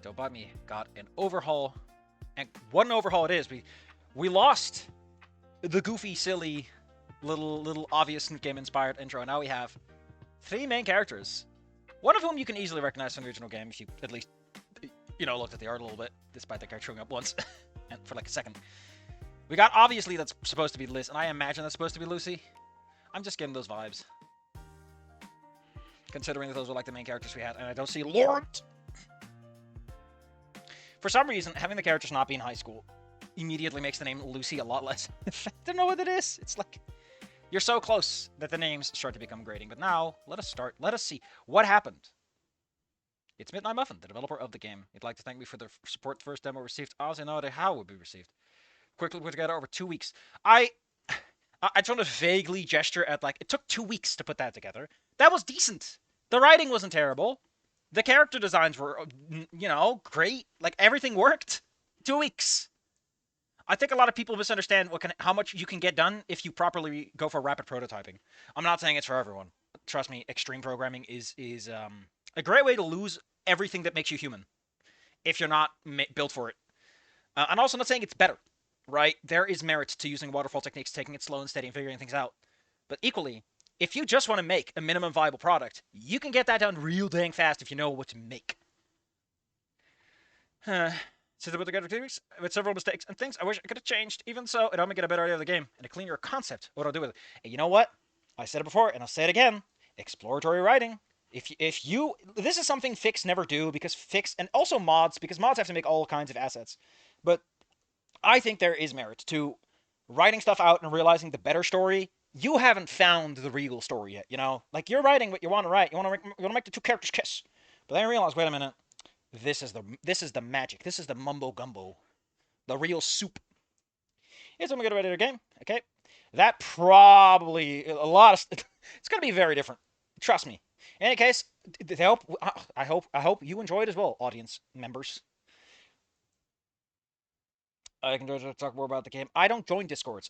Dobotmi got an overhaul, and what an overhaul it is. We lost the goofy, silly, little obvious game-inspired intro, and now we have 3 main characters. One of whom you can easily recognize from the original game if you at least, looked at the art a little bit, despite the character showing up once, and for like a second. We got, obviously, that's supposed to be Liz, and I imagine that's supposed to be Lucy. I'm just getting those vibes. Considering that those were like the main characters we had, and I don't see Laurent. For some reason, having the characters not be in high school immediately makes the name Lucy a lot less effective. I don't know what it is. It's like, you're so close that the names start to become grating. But now, let us start. Let us see what happened. It's Midnight Muffin, the developer of the game. He'd like to thank me for the support the first demo received. I also know how it would be received. Quickly put together over 2 weeks. I just want to vaguely gesture at, like, it took 2 weeks to put that together. That was decent. The writing wasn't terrible. The character designs were, great. Like, everything worked. 2 weeks. I think a lot of people misunderstand how much you can get done if you properly go for rapid prototyping. I'm not saying it's for everyone. Trust me, extreme programming is a great way to lose everything that makes you human if you're not built for it. I'm also not saying it's better, right? There is merit to using waterfall techniques, taking it slow and steady, and figuring things out. But equally, if you just want to make a minimum viable product, you can get that done real dang fast if you know what to make. Since I put together 2 weeks with several mistakes and things I wish I could have changed. Even so, it helped me get a better idea of the game and a cleaner concept of what I'll do with it. And you know what? I said it before, and I'll say it again. Exploratory writing. If you... This is something Fix never do, because Fix... And also mods, because mods have to make all kinds of assets. But I think there is merit to writing stuff out and realizing the better story. You haven't found the real story yet, Like, you're writing what you want to write. You want to make the 2 characters kiss. But then you realize, wait a minute. This is the magic. This is the mumbo gumbo. The real soup. Here's when we get ready to game. Okay? That probably... It's going to be very different. Trust me. In any case, I hope you enjoyed as well, audience members. I can talk more about the game. I don't join Discords.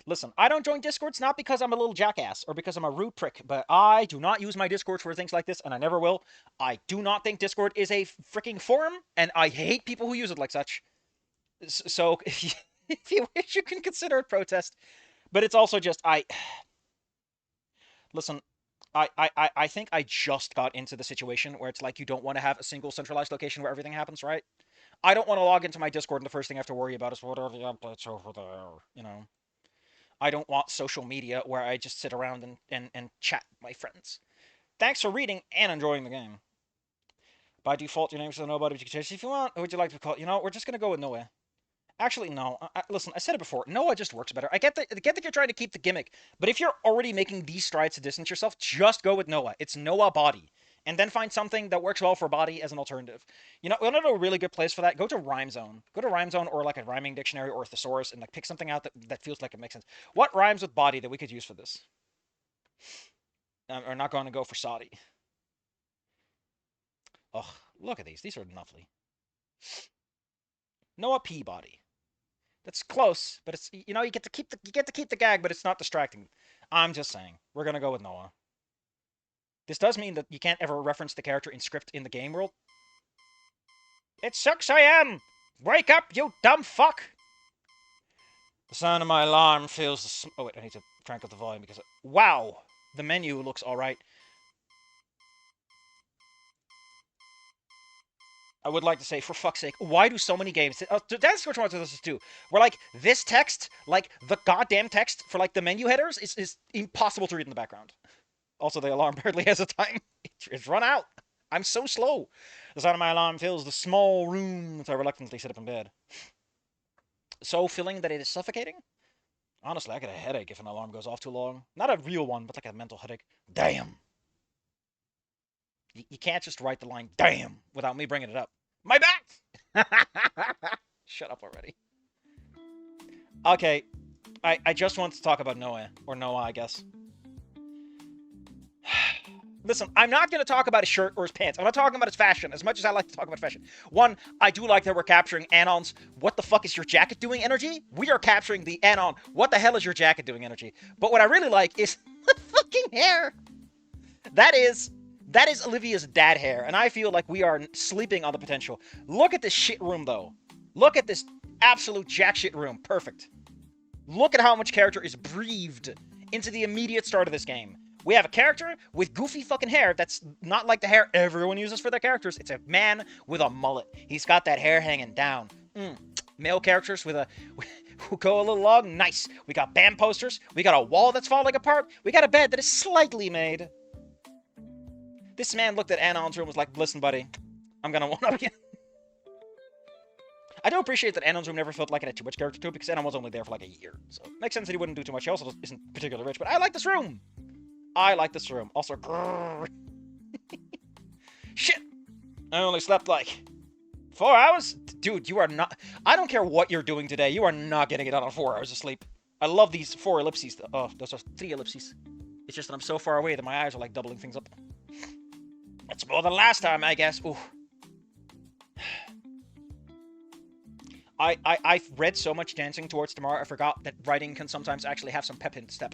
Listen, I don't join Discords not because I'm a little jackass or because I'm a rude prick, but I do not use my Discord for things like this, and I never will. I do not think Discord is a freaking forum, and I hate people who use it like such. So, if you wish, you can consider it protest. But it's also just, Listen, I think I just got into the situation where it's like you don't want to have a single centralized location where everything happens, right? I don't want to log into my Discord and the first thing I have to worry about is what are the updates over there, I don't want social media where I just sit around and chat with my friends. Thanks for reading and enjoying the game. By default, your name is nobody, but you can change it if you want. Who would you like to call? We're just going to go with Noah. Actually, no. Listen, I said it before. Noah just works better. I get that you're trying to keep the gimmick, but if you're already making these strides to distance yourself, just go with Noah. It's Noah body. And then find something that works well for body as an alternative. You know a really good place for that? Go to Rhyme Zone. Go to Rhyme Zone or like a rhyming dictionary or a thesaurus and like pick something out that feels like it makes sense. What rhymes with body that we could use for this? We're not going to go for Saudi. Oh, look at these. These are lovely. Noah Peabody. That's close, but it's you get to keep the gag, but it's not distracting. I'm just saying. We're going to go with Noah. This does mean that you can't ever reference the character in script in the game world. It's 6 a.m. Wake up, you dumb fuck! The sound of my alarm fills the... Oh, wait, I need to crank up the volume because... Wow! The menu looks alright. I would like to say, for fuck's sake, why do so many games... That's which one does this too. Where, like, this text, like, the goddamn text for, like, the menu headers is impossible to read in the background. Also, the alarm barely has a time. It's run out. I'm so slow. The sound of my alarm fills the small room as I reluctantly sit up in bed. So filling that it is suffocating? Honestly, I get a headache if an alarm goes off too long. Not a real one, but like a mental headache. Damn. You can't just write the line, damn, without me bringing it up. My back! Shut up already. Okay. I just want to talk about Noah. Or Noah, I guess. Listen, I'm not going to talk about his shirt or his pants. I'm not talking about his fashion, as much as I like to talk about fashion. One, I do like that we're capturing Anon's what the fuck is your jacket doing energy. We are capturing the Anon, what the hell is your jacket doing energy. But what I really like is the fucking hair. That is That is Olivia's dad hair, and I feel like we are sleeping on the potential. Look at this shit room, though. Look at this absolute jack shit room. Perfect. Look at how much character is breathed into the immediate start of this game. We have a character with goofy fucking hair that's not like the hair everyone uses for their characters. It's a man with a mullet. He's got that hair hanging down. Male characters with a... who go a little long. Nice. We got band posters. We got a wall that's falling apart. We got a bed that is slightly made. This man looked at Anon's room and was like, listen, buddy, I'm gonna one-up you. I do appreciate that Anon's room never felt like it had too much character to it, because Anon was only there for like a year. So it makes sense that he wouldn't do too much. He also isn't particularly rich, but I like this room. I like this room. Also, grrr. Shit! I only slept like 4 hours? Dude, you are not... I don't care what you're doing today. You are not getting it out on 4 hours of sleep. I love these 4 ellipses. Oh, those are 3 ellipses. It's just that I'm so far away that my eyes are like doubling things up. That's more than last time, I guess. Ooh. I've read so much Dancing Towards Tomorrow, I forgot that writing can sometimes actually have some pep in step.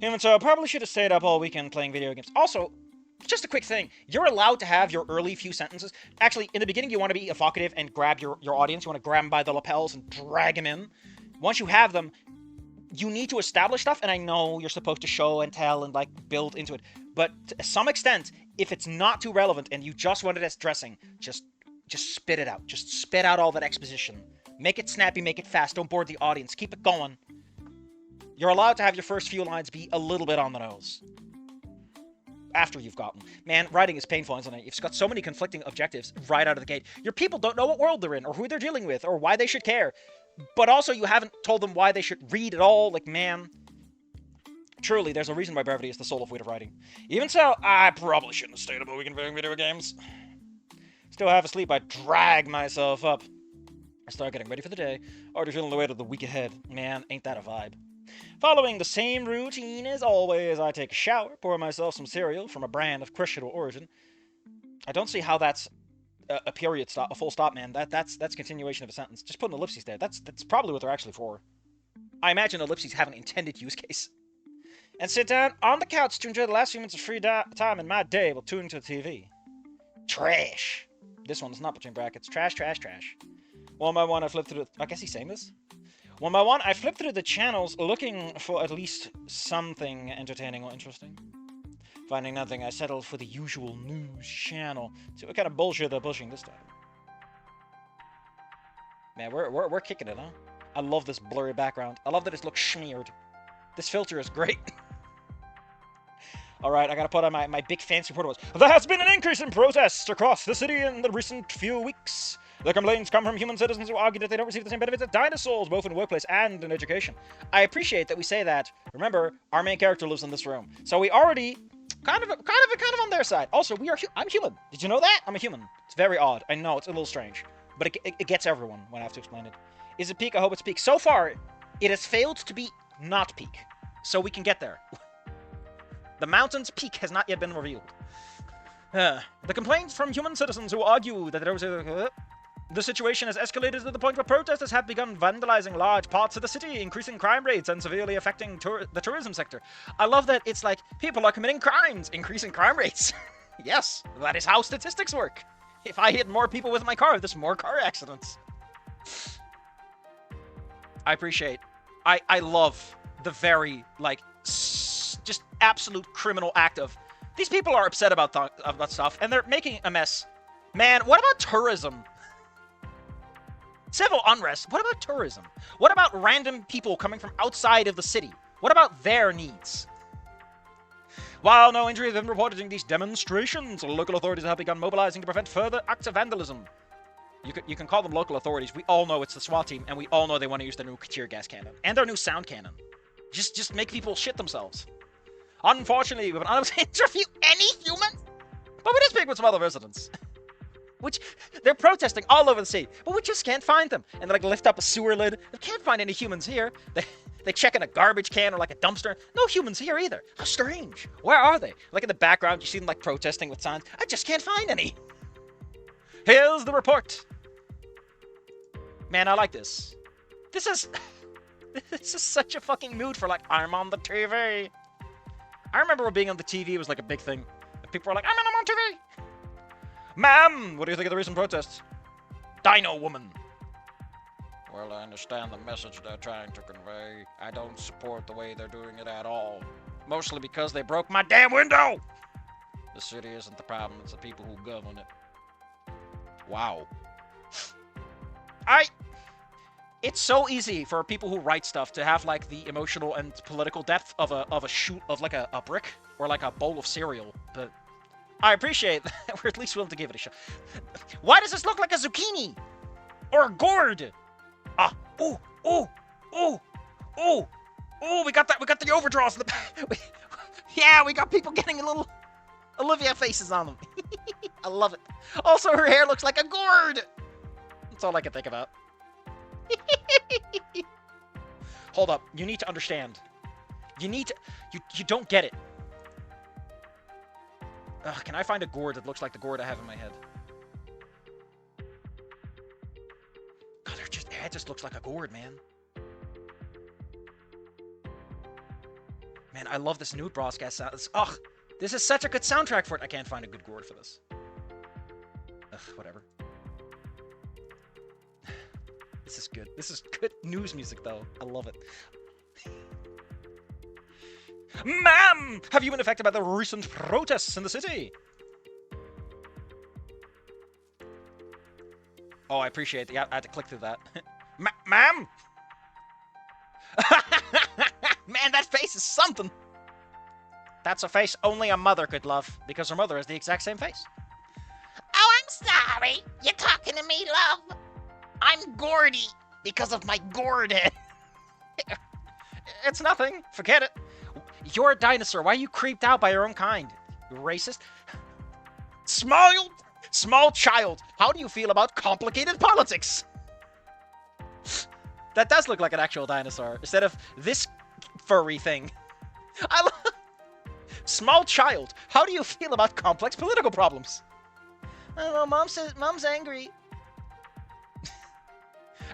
Even so, I probably should have stayed up all weekend playing video games. Also, just a quick thing. You're allowed to have your early few sentences. Actually, in the beginning, you want to be evocative and grab your audience. You want to grab them by the lapels and drag them in. Once you have them, you need to establish stuff, and I know you're supposed to show and tell and, like, build into it. But to some extent, if it's not too relevant and you just want it as dressing, just spit it out. Just spit out all that exposition. Make it snappy, make it fast. Don't bore the audience. Keep it going. You're allowed to have your first few lines be a little bit on the nose. After you've gotten. Man, writing is painful, isn't it? You've got so many conflicting objectives right out of the gate. Your people don't know what world they're in, or who they're dealing with, or why they should care. But also, you haven't told them why they should read at all. Like, man... Truly, there's a reason why brevity is the soul of weight of writing. Even so, I probably shouldn't have stayed up a weekend playing video games. Still half asleep, I drag myself up. I start getting ready for the day, already feeling the weight of the week ahead. Man, ain't that a vibe. Following the same routine as always, I take a shower, pour myself some cereal from a brand of questionable origin. I don't see how that's a period stop, a full stop, man. That's continuation of a sentence. Just put an ellipses there. That's probably what they're actually for. I imagine ellipses have an intended use case. And sit down on the couch to enjoy the last few minutes of free time in my day while tuning to the TV. Trash. This one is not between brackets. Trash, trash, trash. One by one, I flip through I guess he's saying this? One by one, I flip through the channels looking for at least something entertaining or interesting. Finding nothing, I settled for the usual news channel. See what kind of bullshit they're pushing this time. Man, we're kicking it, huh? I love this blurry background. I love that it looks smeared. This filter is great. Alright, I gotta put on my big fancy portables. There has been an increase in protests across the city in the recent few weeks. The complaints come from human citizens who argue that they don't receive the same benefits as dinosaurs, both in the workplace and in education. I appreciate that we say that. Remember, our main character lives in this room. So we already kind of on their side. Also, I'm human. Did you know that? I'm a human. It's very odd. I know, it's a little strange. But it gets everyone when I have to explain it. Is it peak? I hope it's peak. So far, it has failed to be not peak. So we can get there. The mountain's peak has not yet been revealed. The complaints from human citizens who argue that there was the situation has escalated to the point where protesters have begun vandalizing large parts of the city, increasing crime rates and severely affecting the tourism sector. I love that it's like, people are committing crimes, increasing crime rates. Yes, that is how statistics work. If I hit more people with my car, there's more car accidents. I appreciate. I love the very, like, just absolute criminal act of, these people are upset about stuff, and they're making a mess. Man, what about tourism? Civil unrest. What about tourism? What about random people coming from outside of the city? What about their needs? While no injuries have been reported in these demonstrations, local authorities have begun mobilizing to prevent further acts of vandalism. You can call them local authorities. We all know it's the SWAT team, and we all know they want to use their new tear gas cannon. And their new sound cannon. Just make people shit themselves. Unfortunately, we've been unable to interview any human, but we did speak with some other residents. Which, they're protesting all over the city, but we just can't find them. And they, like, lift up a sewer lid. They can't find any humans here. They check in a garbage can or, like, a dumpster. No humans here either. How strange. Where are they? Like, in the background, you see them, like, protesting with signs. I just can't find any. Here's the report. Man, I like this. This is such a fucking mood for, like, I'm on the TV. I remember being on the TV was, like, a big thing. people are like, I'm on TV! Ma'am, what do you think of the recent protests? Dino woman. Well, I understand the message they're trying to convey. I don't support the way they're doing it at all. Mostly because they broke my damn window! The city isn't the problem, it's the people who govern it. Wow. It's so easy for people who write stuff to have, like, the emotional and political depth of a shoot of, like, a brick or, like, a bowl of cereal, but I appreciate that we're at least willing to give it a shot. Why does this look like a zucchini? Or a gourd? Ah, ooh, ooh, ooh, ooh, ooh, we got the overdraws. Yeah, we got people getting a little Olivia faces on them. I love it. Also, her hair looks like a gourd. That's all I can think about. Hold up, you need to understand. You don't get it. Ugh, can I find a gourd that looks like the gourd I have in my head? God, their head just looks like a gourd, man. Man, I love this nude broadcast sound. Ugh, this is such a good soundtrack for it. I can't find a good gourd for this. Ugh, whatever. This is good. This is good news music, though. I love it. Ma'am! Have you been affected by the recent protests in the city? Oh, I appreciate it. Yeah, I had to click through that. Ma'am! Man, that face is something! That's a face only a mother could love, because her mother has the exact same face. Oh, I'm sorry. You're talking to me, love. I'm Gordy, because of my gourd head. It's nothing. Forget it. You're a dinosaur. Why are you creeped out by your own kind? You racist? Small child. How do you feel about complicated politics? That does look like an actual dinosaur, instead of this furry thing. Small child. How do you feel about complex political problems? I don't know. Mom says Mom's angry.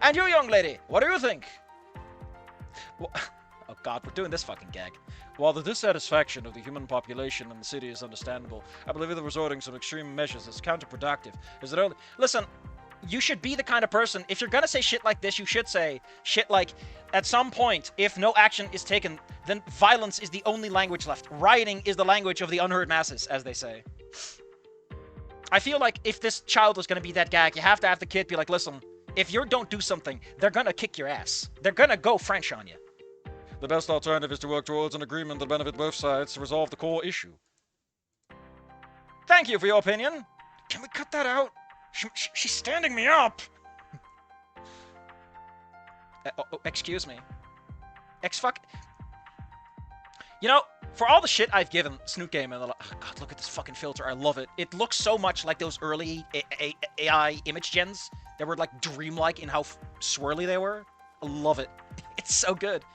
And you, young lady, what do you think? Oh god, we're doing this fucking gag. While the dissatisfaction of the human population in the city is understandable, I believe that resorting to some extreme measures is counterproductive. Is it only... Listen, you should be the kind of person, if you're gonna say shit like this, you should say shit like, at some point, if no action is taken, then violence is the only language left. Rioting is the language of the unheard masses, as they say. I feel like if this child was gonna be that gag, you have to have the kid be like, listen, if you don't do something, they're gonna kick your ass. They're gonna go French on you. The best alternative is to work towards an agreement that benefits both sides to resolve the core issue. Thank you for your opinion. Can we cut that out? She's standing me up. Excuse me. X-fuck. You know, for all the shit I've given Snoot Game and oh god, look at this fucking filter. I love it. It looks so much like those early AI image gens that were like dreamlike in how swirly they were. I love it. It's so good.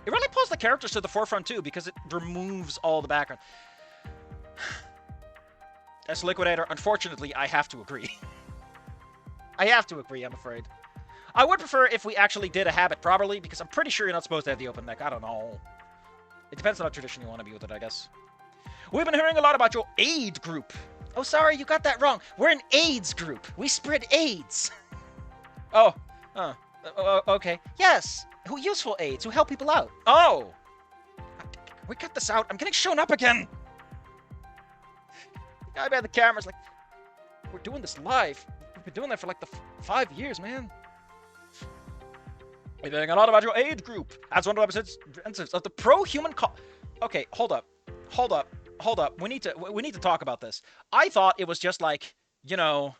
It really pulls the characters to the forefront too, because it removes all the background. As Liquidator, unfortunately, I have to agree. I have to agree, I'm afraid. I would prefer if we actually did a habit properly, because I'm pretty sure you're not supposed to have the open neck. I don't know. It depends on how tradition you want to be with it, I guess. We've been hearing a lot about your aid group. Oh, sorry, you got that wrong. We're an AIDS group. We spread AIDS. Oh, okay. Yes. Who useful aids, who help people out. Oh! Can we cut this out? I'm getting shown up again! The guy behind the camera's like, we're doing this live. We've been doing that for like the 5 years, man. We're hearing a lot about your aid group. That's one of the representatives of the pro-human Okay, hold up. Hold up. We need to talk about this. I thought it was just like, you know...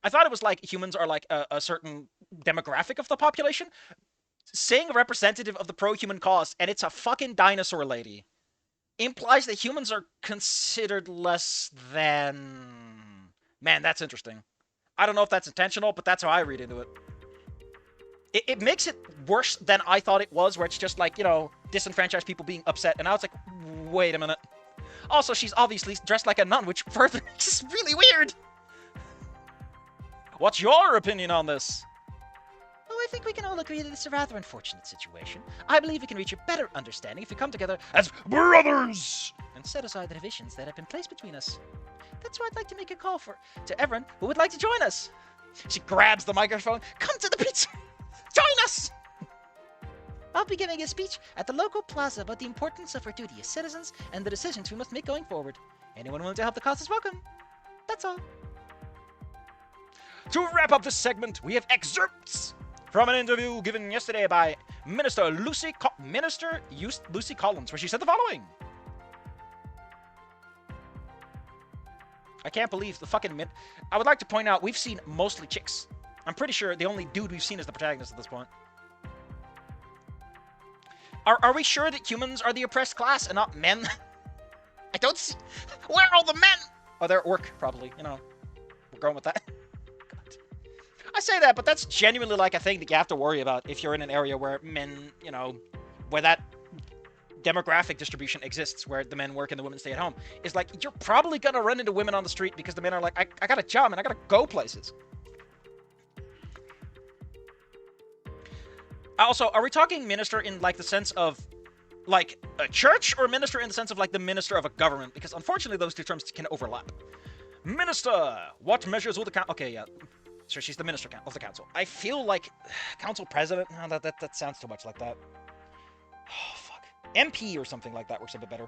I thought it was like humans are like a certain demographic of the population. Saying a representative of the pro-human cause, and it's a fucking dinosaur lady, implies that humans are considered less than... Man, that's interesting. I don't know if that's intentional, but that's how I read into it. It makes it worse than I thought it was, where it's just like, you know, disenfranchised people being upset, and now it's like, wait a minute. Also, she's obviously dressed like a nun, which further makes this really weird. What's your opinion on this? Oh, I think we can all agree that it's a rather unfortunate situation. I believe we can reach a better understanding if we come together as brothers and set aside the divisions that have been placed between us. That's why I'd like to make a call to everyone who would like to join us. She grabs the microphone. Come to the pizza! Join us! I'll be giving a speech at the local plaza about the importance of our duty as citizens and the decisions we must make going forward. Anyone willing to help the cause is welcome. That's all. To wrap up this segment, we have excerpts from an interview given yesterday by Minister Lucy Collins, where she said the following. I can't believe the fucking I would like to point out we've seen mostly chicks. I'm pretty sure the only dude we've seen is the protagonist at this point. Are we sure that humans are the oppressed class and not men? I don't see... Where are all the men? Oh, they're at work, probably. You know, we're going with that. God. I say that, but that's genuinely like a thing that you have to worry about if you're in an area where men, you know, where that demographic distribution exists, where the men work and the women stay at home. Is like, you're probably going to run into women on the street because the men are like, I got a job and I got to go places. Also, are we talking minister in, like, the sense of, like, a church, or minister in the sense of, like, the minister of a government? Because, unfortunately, those two terms can overlap. Minister! What measures will the council... Okay, yeah. So she's the minister of the council. I feel like... Council president? No, that sounds too much like that. Oh, fuck. MP or something like that works a bit better.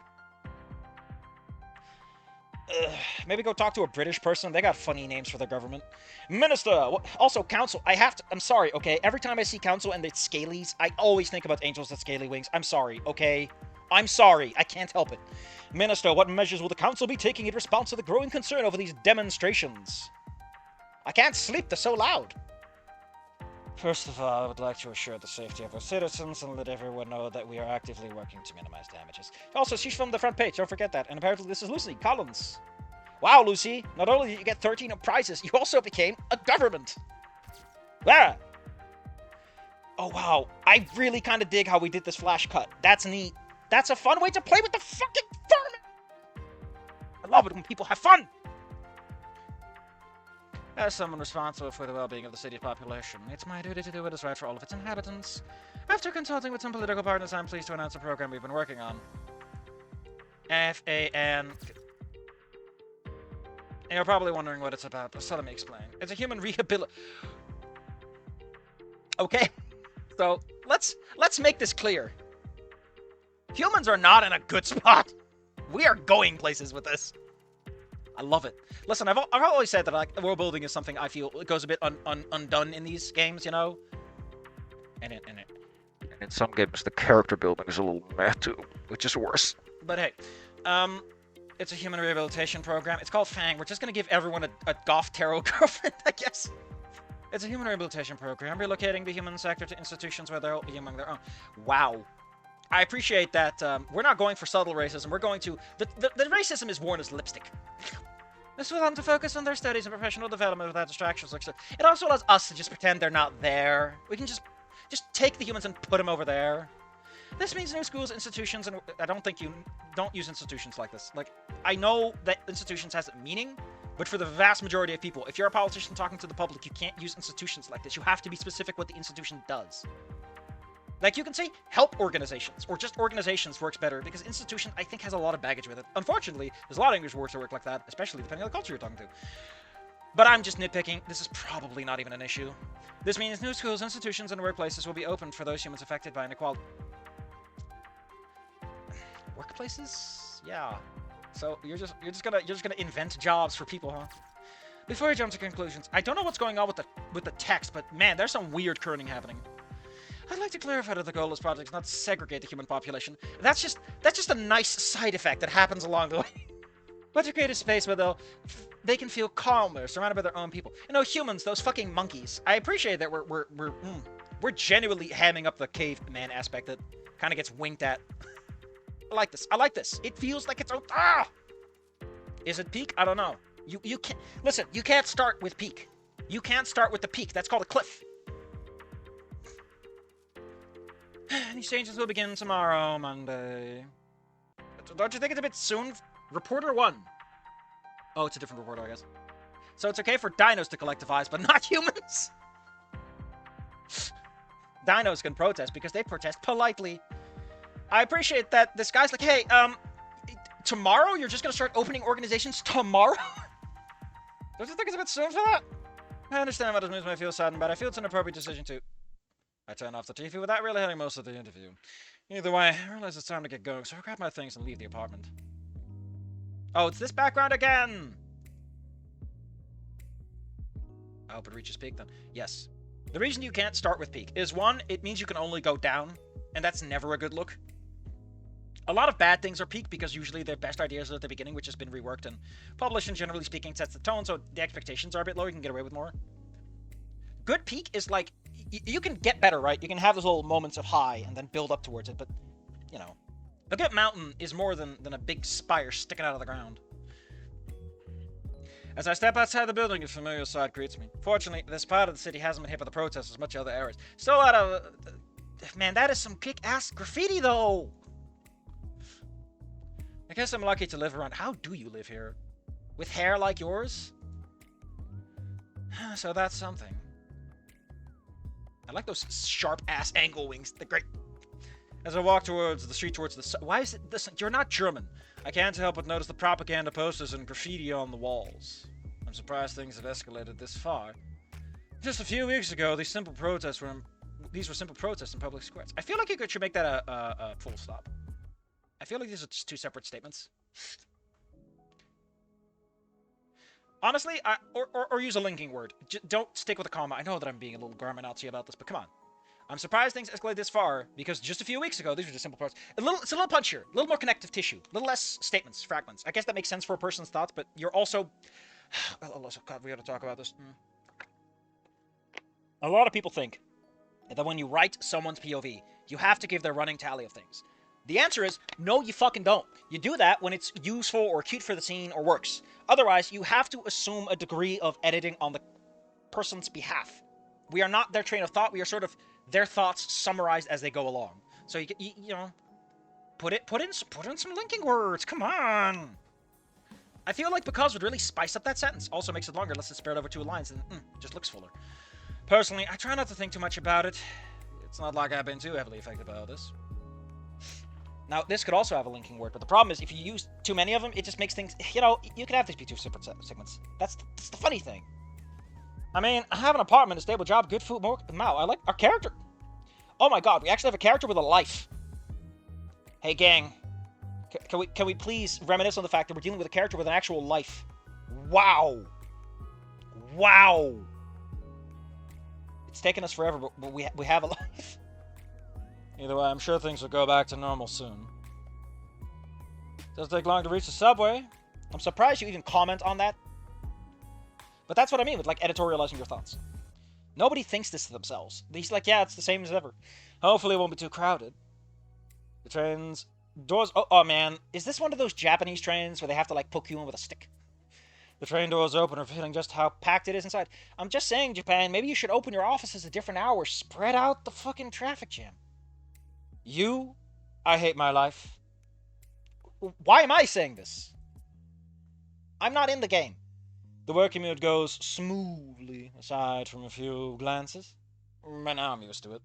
Maybe go talk to a British person. They got funny names for their government. Minister! Also, council. I'm sorry, okay? Every time I see council and it's scalies, I always think about angels with scaly wings. I'm sorry, okay? I'm sorry. I can't help it. Minister, what measures will the council be taking in response to the growing concern over these demonstrations? I can't sleep. They're so loud. First of all, I would like to assure the safety of our citizens and let everyone know that we are actively working to minimize damages. Also, she's from the front page, don't forget that. And apparently this is Lucy Collins. Wow, Lucy, not only did you get 13 prizes, you also became a government. Ah! Oh, wow. I really kind of dig how we did this flash cut. That's neat. That's a fun way to play with the fucking format! I love it when people have fun! As someone responsible for the well-being of the city's population, it's my duty to do what is right for all of its inhabitants. After consulting with some political partners, I'm pleased to announce a program we've been working on. FAN. And you're probably wondering what it's about, so let me explain. It's a human rehabilitation... Okay, so let's make this clear. Humans are not in a good spot. We are going places with this. I love it. Listen, I've always said that, like, world building is something I feel it goes a bit undone in these games, you know? And in some games, the character building is a little meh too, which is worse. But hey, it's a human rehabilitation program. It's called FANG. We're just gonna give everyone a goth tarot girlfriend, I guess. It's a human rehabilitation program, relocating the human sector to institutions where they'll be among their own. Wow. I appreciate that we're not going for subtle racism. We're going to... The racism is worn as lipstick. This will allow them to focus on their studies and professional development without distractions. Like, so it also allows us to just pretend they're not there. We can just take the humans and put them over there. This means new schools, institutions, and I don't think you don't use institutions like this. Like, I know that institutions has a meaning, but for the vast majority of people, if you're a politician talking to the public, you can't use institutions like this. You have to be specific what the institution does. Like, you can say help organizations, or just organizations works better, because institution, I think, has a lot of baggage with it. Unfortunately, there's a lot of English words that work like that, especially depending on the culture you're talking to. But I'm just nitpicking. This is probably not even an issue. This means new schools, institutions, and workplaces will be opened for those humans affected by inequality. Workplaces? Yeah. So you're just gonna invent jobs for people, huh? Before I jump to conclusions, I don't know what's going on with the text, but man, there's some weird kerning happening. I'd like to clarify that the goal of this project is not to segregate the human population. That's just a nice side effect that happens along the way. But to create a space where they can feel calmer, surrounded by their own people. You know, humans, those fucking monkeys. I appreciate that we're genuinely hamming up the caveman aspect that kind of gets winked at. I like this. I like this. It feels like it's... Ah! Is it peak? I don't know. You can't... Listen, you can't start with peak. You can't start with the peak. That's called a cliff. These changes will begin tomorrow, Monday. Don't you think it's a bit soon? Reporter 1. Oh, it's a different reporter, I guess. So it's okay for dinos to collectivize, but not humans? dinos can protest because they protest politely. I appreciate that this guy's like, hey, tomorrow you're just gonna start opening organizations tomorrow? Don't you think it's a bit soon for that? I understand what it makes me feel saddened, but I feel it's an appropriate decision too. I turn off the TV without really hearing most of the interview. Either way, I realize it's time to get going, so I grab my things and leave the apartment. Oh, it's this background again! I hope it reaches peak then. Yes. The reason you can't start with peak is, one, it means you can only go down, and that's never a good look. A lot of bad things are peak because usually their best ideas are at the beginning, which has been reworked and published, and generally speaking sets the tone, so the expectations are a bit lower, you can get away with more. Good peak is like, you can get better, right? You can have those little moments of high and then build up towards it, but, you know. A good mountain is more than a big spire sticking out of the ground. As I step outside the building, a familiar sight greets me. Fortunately, this part of the city hasn't been hit by the protests as much as other areas. Still out of... Man, that is some kick-ass graffiti, though! I guess I'm lucky to live around... How do you live here? With hair like yours? So that's something. I like those sharp-ass angle wings. They're great. As I walk towards the street towards the... Why is it this? You're not German. I can't help but notice the propaganda posters and graffiti on the walls. I'm surprised things have escalated this far. Just a few weeks ago, these were simple protests in public squares. I feel like you should make that a full stop. I feel like these are just two separate statements. Honestly, or use a linking word. Don't stick with a comma. I know that I'm being a little grammar Nazi about this, but come on. I'm surprised things escalated this far, because just a few weeks ago, these were just simple parts. It's a little punchier, a little more connective tissue, a little less statements, fragments. I guess that makes sense for a person's thoughts, but you're also... God, we gotta talk about this. A lot of people think that when you write someone's POV, you have to give their running tally of things. The answer is, no, you fucking don't. You do that when it's useful or cute for the scene or works. Otherwise, you have to assume a degree of editing on the person's behalf. We are not their train of thought, we are sort of their thoughts summarized as they go along. So you know, put in some linking words. Come on. I feel like because would really spice up that sentence. Also makes it longer, lets it spread over 2 lines, and just looks fuller. Personally, I try not to think too much about it. It's not like I've been too heavily affected by all this. Now, this could also have a linking word, but the problem is if you use too many of them, it just makes things, you know, you can have these be 2 separate segments. That's the funny thing. I mean, I have an apartment, a stable job, good food, more... Wow, I like our character. Oh my god, we actually have a character with a life. Hey, gang. Can we please reminisce on the fact that we're dealing with a character with an actual life? Wow. Wow. It's taken us forever, but we have a life. Either way, I'm sure things will go back to normal soon. Doesn't take long to reach the subway. I'm surprised you even comment on that. But that's what I mean with, like, editorializing your thoughts. Nobody thinks this to themselves. He's like, yeah, it's the same as ever. Hopefully it won't be too crowded. The train's doors... Oh, man. Is this one of those Japanese trains where they have to, like, poke you in with a stick? The train doors open, revealing just how packed it is inside. I'm just saying, Japan, maybe you should open your offices at different hours. Spread out the fucking traffic jam. I hate my life. Why am I saying this? I'm not in the game. The work commute goes smoothly, aside from a few glances. By now I'm used to it.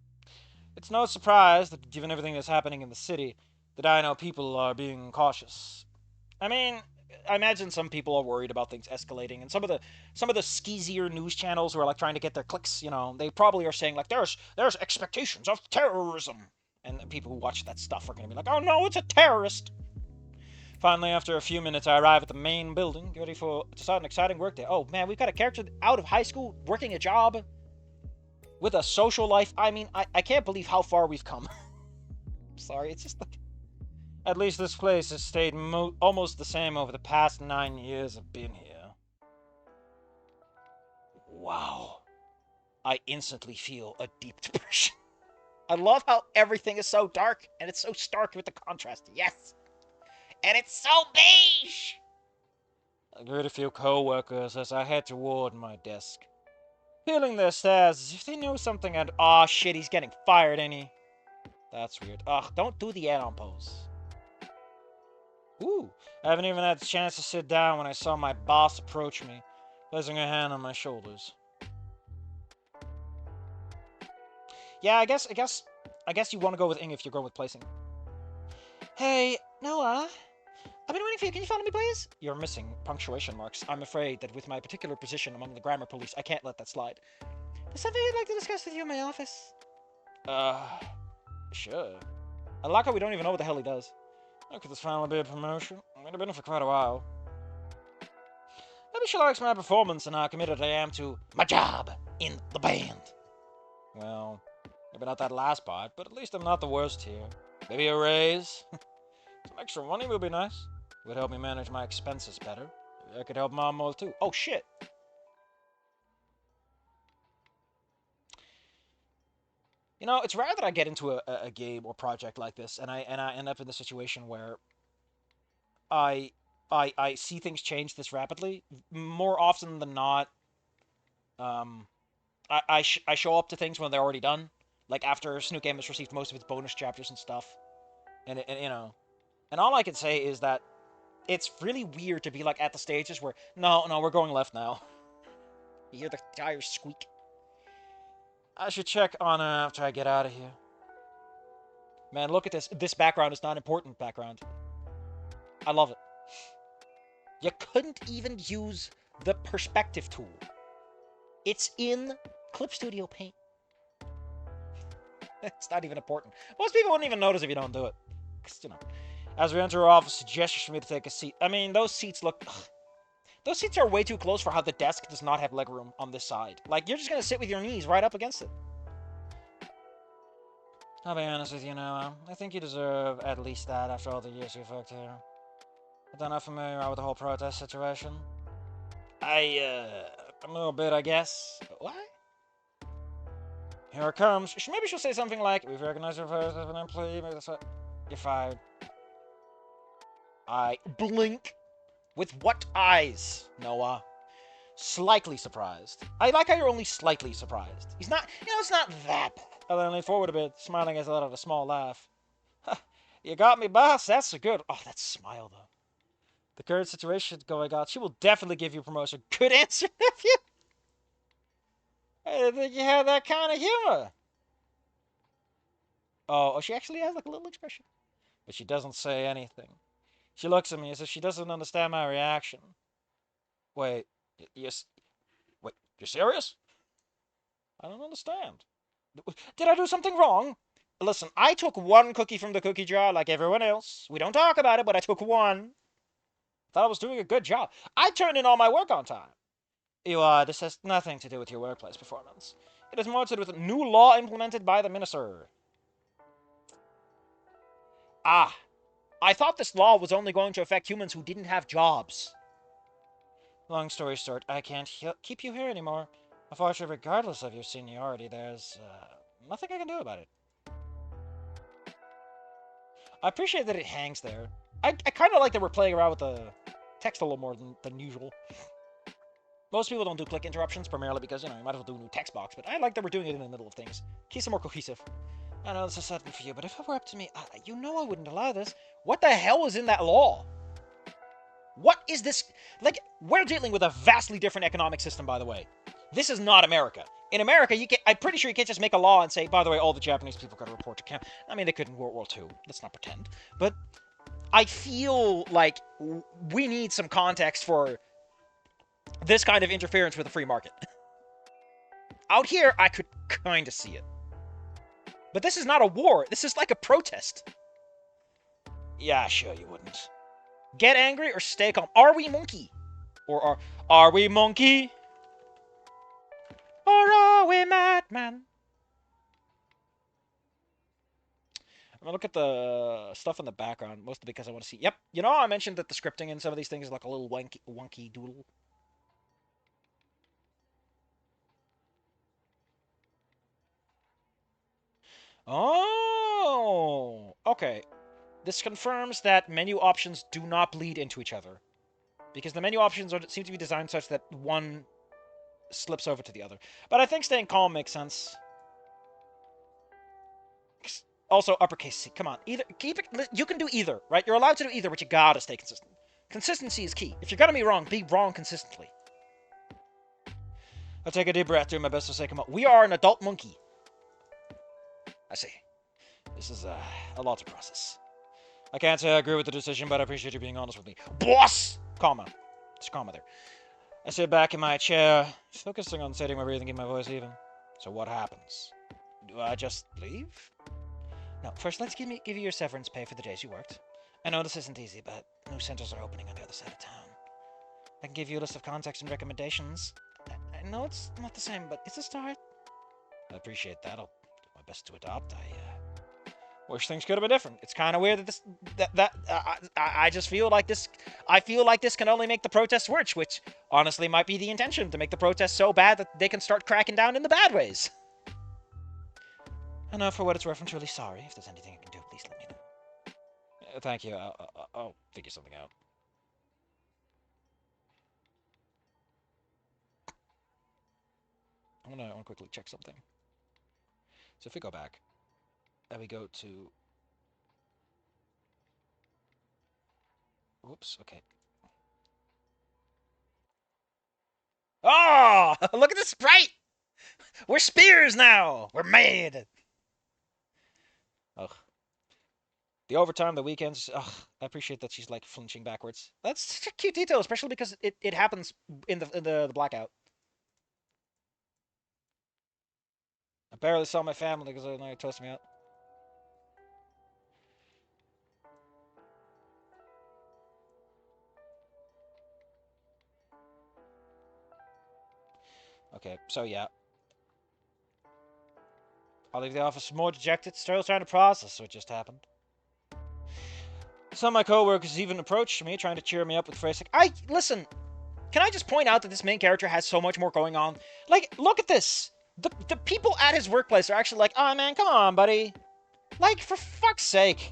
It's no surprise that, given everything that's happening in the city, that I know people are being cautious. I mean, I imagine some people are worried about things escalating, and some of the skeezier news channels who are like trying to get their clicks, you know, they probably are saying like, there's expectations of terrorism, and people who watch that stuff are going to be like, oh no, it's a terrorist. Finally, after a few minutes, I arrive at the main building, ready to start an exciting workday. Oh, man, we've got a character out of high school, working a job, with a social life. I mean, I can't believe how far we've come. Sorry, it's just like... At least this place has stayed almost the same over the past 9 years I've been here. Wow. I instantly feel a deep depression. I love how everything is so dark, and it's so stark with the contrast. Yes! And it's so beige! I greet a few co-workers as I head toward my desk. Peeling their stares as if they know something and... Aw, shit, he's getting fired, ain't he? That's weird. Ugh, don't do the add-on pose. Ooh, I haven't even had the chance to sit down when I saw my boss approach me, placing her hand on my shoulders. Yeah, I guess you want to go with ing if you're going with placing. Hey, Noah. I've been waiting for you. Can you follow me, please? You're missing punctuation marks. I'm afraid that with my particular position among the grammar police, I can't let that slide. There's something I'd like to discuss with you in my office. Sure. I like how we don't even know what the hell he does. How could this finally be a promotion? I've been for quite a while. Maybe she likes my performance and how committed I am to my job in the band. Well, maybe not that last part, but at least I'm not the worst here. Maybe a raise? Some extra money would be nice. It would help me manage my expenses better. Maybe I could help Mom more too. Oh shit! You know, it's rare that I get into a game or project like this, and I end up in the situation where I I see things change this rapidly. More often than not, um, I show up to things when they're already done, like after Snook Game has received most of its bonus chapters and stuff, and you know, and all I can say is that it's really weird to be like at the stages where no, we're going left now. You hear the tires squeak. I should check on after I get out of here. Man, look at this. This background is not important background. I love it. You couldn't even use the perspective tool. It's in Clip Studio Paint. It's not even important. Most people wouldn't even notice if you don't do it. Because, you know, as we enter our office, gestures for me to take a seat. I mean, those seats look... Ugh. Those seats are way too close for how the desk does not have legroom on this side. Like, you're just going to sit with your knees right up against it. I'll be honest with you now. I think you deserve at least that after all the years you've worked here. I'm not familiar with the whole protest situation. A little bit, I guess. What? Here it comes. Maybe she'll say something like, we've recognized your post as an employee. Maybe that's what... You're fired. I blink. With what eyes, Noah? Slightly surprised. I like how you're only slightly surprised. He's not, you know, it's not that bad. I then leaned forward a bit, smiling as I let out a small laugh. You got me, boss. That's a good... Oh, that smile, though. The current situation going on, she will definitely give you promotion. Good answer, nephew. I didn't think you had that kind of humor. Oh, she actually has like a little expression. But she doesn't say anything. She looks at me as if she doesn't understand my reaction. Wait, yes. Wait, you're serious? I don't understand. Did I do something wrong? Listen, I took one cookie from the cookie jar like everyone else. We don't talk about it, but I took one. Thought I was doing a good job. I turned in all my work on time. This has nothing to do with your workplace performance. It is more to do with a new law implemented by the minister. Ah, I thought this law was only going to affect humans who didn't have jobs. Long story short, I can't keep you here anymore. Unfortunately, regardless of your seniority, there's nothing I can do about it. I appreciate that it hangs there. I kind of like that we're playing around with the text a little more than usual. Most people don't do click interruptions, primarily because, you know, you might as well do a new text box, but I like that we're doing it in the middle of things. Keeps it more cohesive. I know this is sudden for you, but if it were up to me, you know I wouldn't allow this. What the hell is in that law? What is this? Like, we're dealing with a vastly different economic system, by the way. This is not America. In America, I'm pretty sure you can't just make a law and say, by the way, all the Japanese people got to report to camp. I mean, they could in World War II. Let's not pretend. But I feel like we need some context for this kind of interference with the free market. Out here, I could kind of see it. But this is not a war. This is like a protest. Yeah, sure you wouldn't. Get angry or stay calm. Are we monkey? Or are we monkey? Or are we madman? I'm gonna look at the stuff in the background, mostly because I want to see. Yep, you know, I mentioned that the scripting in some of these things is like a little wonky doodle. Oh, okay. This confirms that menu options do not bleed into each other. Because the menu options seem to be designed such that one slips over to the other. But I think staying calm makes sense. Also, uppercase C. Come on. Either keep it. You can do either, right? You're allowed to do either, but you gotta stay consistent. Consistency is key. If you're gonna be wrong consistently. I'll take a deep breath, doing my best to say, come on. We are an adult monkey. I see. This is a lot to process. I can't say I agree with the decision, but I appreciate you being honest with me. Boss! Comma. Just comma there. I sit back in my chair, focusing on setting my breathing, keep my voice even. So what happens? Do I just leave? No, first let's give you your severance pay for the days you worked. I know this isn't easy, but new centers are opening on the other side of town. I can give you a list of contacts and recommendations. I know it's not the same, but it's a start. I appreciate that. I'll do my best to adopt. Wish things could have been different. It's kind of weird that I just feel like this. I feel like this can only make the protests worse, which honestly might be the intention, to make the protests so bad that they can start cracking down in the bad ways. I know, for what it's worth, I'm truly sorry. If there's anything I can do, please let me know. Thank you. I'll figure something out. I want to quickly check something. So if we go back, and we go to... Whoops, okay. Oh! Look at the sprite! We're spears now! We're made! Ugh. The overtime, the weekends, ugh. I appreciate that she's, like, flinching backwards. That's such a cute detail, especially because it happens in the blackout. I barely saw my family because they tossed me out. Okay, so yeah. I'll leave the office more dejected, still trying to process what just happened. Some of my coworkers even approached me, trying to cheer me up with phrases like, listen, can I just point out that this main character has so much more going on? Like, look at this! The people at his workplace are actually like, oh man, come on, buddy. Like, for fuck's sake.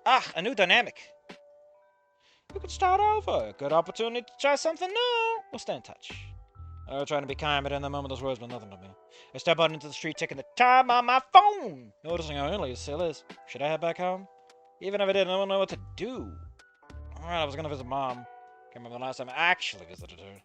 Ah, a new dynamic. You could start over. Good opportunity to try something new. We'll stay in touch. I was trying to be kind, but in the moment those words meant nothing to me. I step out into the street, checking the time on my phone, noticing how early it still is. Should I head back home? Even if I did, I don't know what to do. Alright, I was gonna visit Mom. Can't remember the last time I actually visited her.